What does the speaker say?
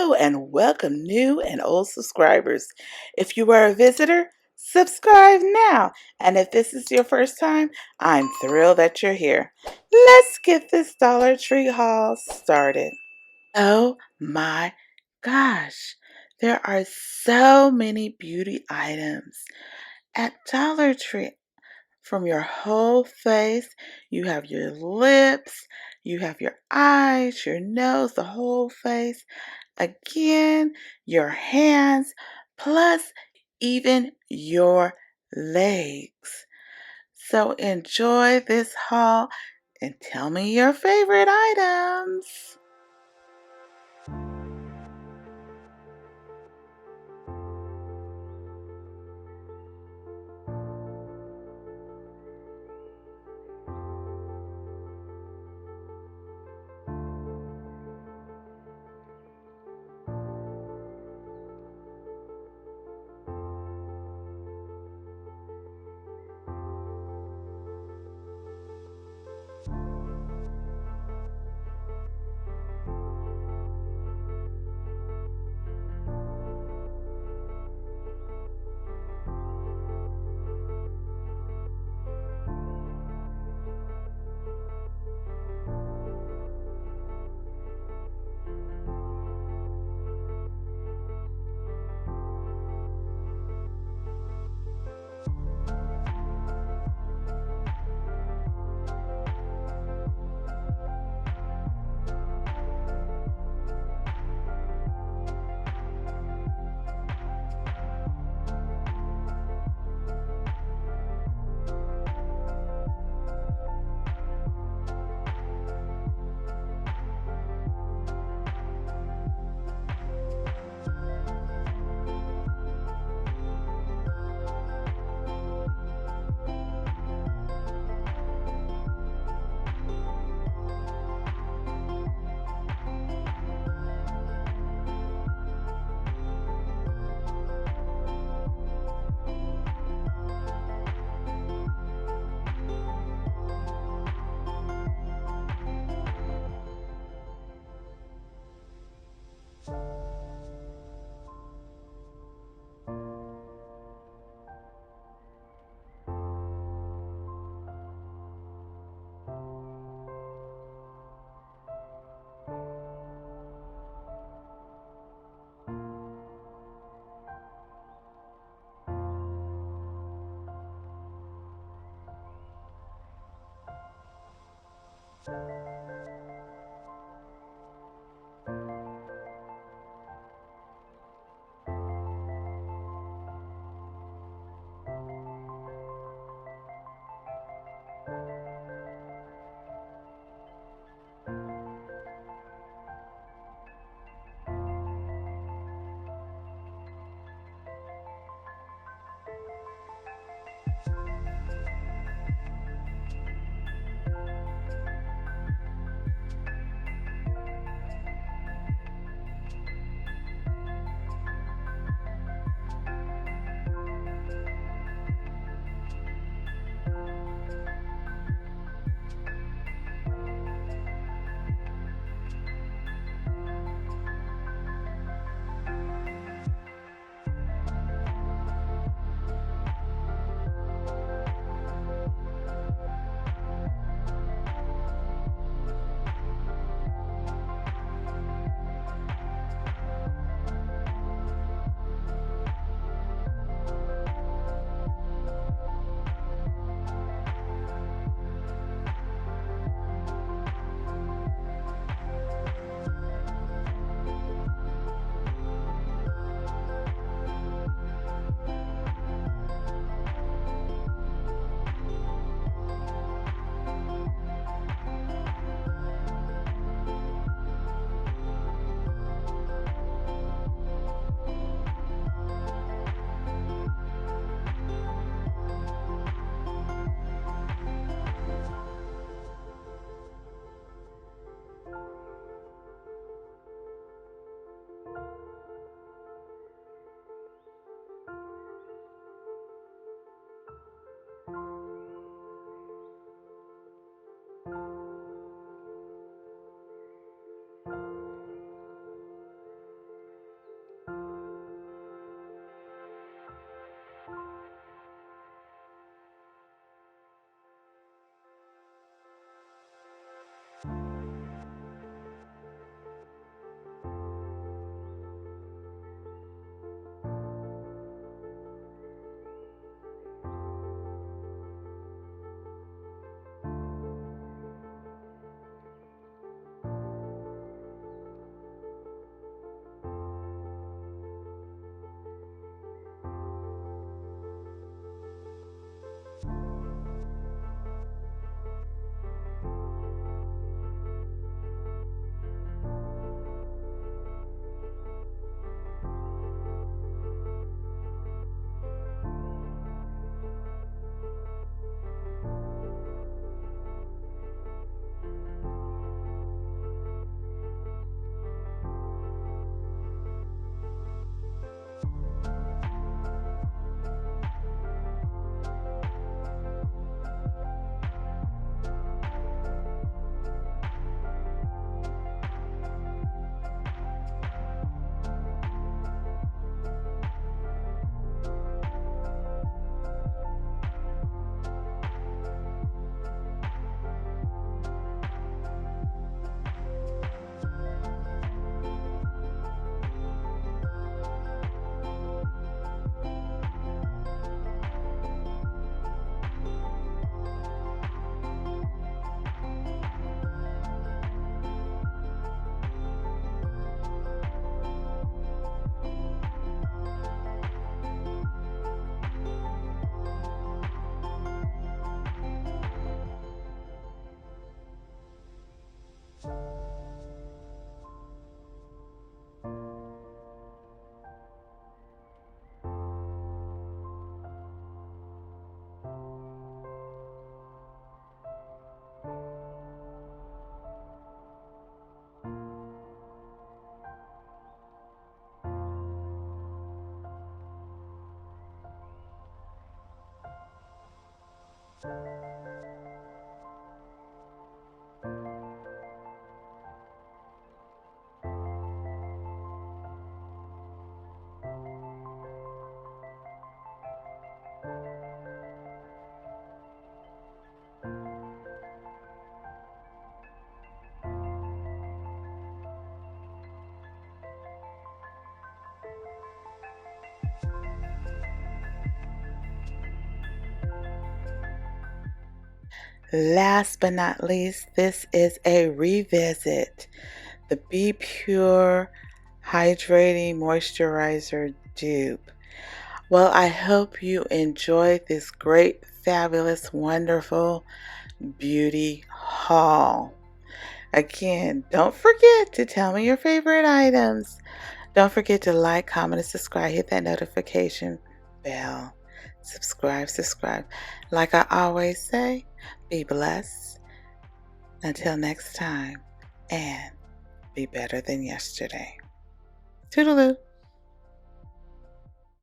Hello and welcome new and old subscribers. If you are a visitor, subscribe now. And if this is your first time, I'm thrilled that you're here. Let's get this Dollar Tree haul started. Oh my gosh, there are so many beauty items at Dollar Tree. From your whole face, you have your lips, you have your eyes, your nose, the whole face. Again, your hands, plus even your legs. So enjoy this haul and tell me your favorite items. Last but not least, this is a revisit. The Be Pure Hydrating Moisturizer Dupe. Well, I hope you enjoyed this great, fabulous, wonderful beauty haul. Again, don't forget to tell me your favorite items. Don't forget to like, comment, and subscribe. Hit that notification bell. Subscribe. Like I always say, be blessed. Until next time, and be better than yesterday. Toodaloo.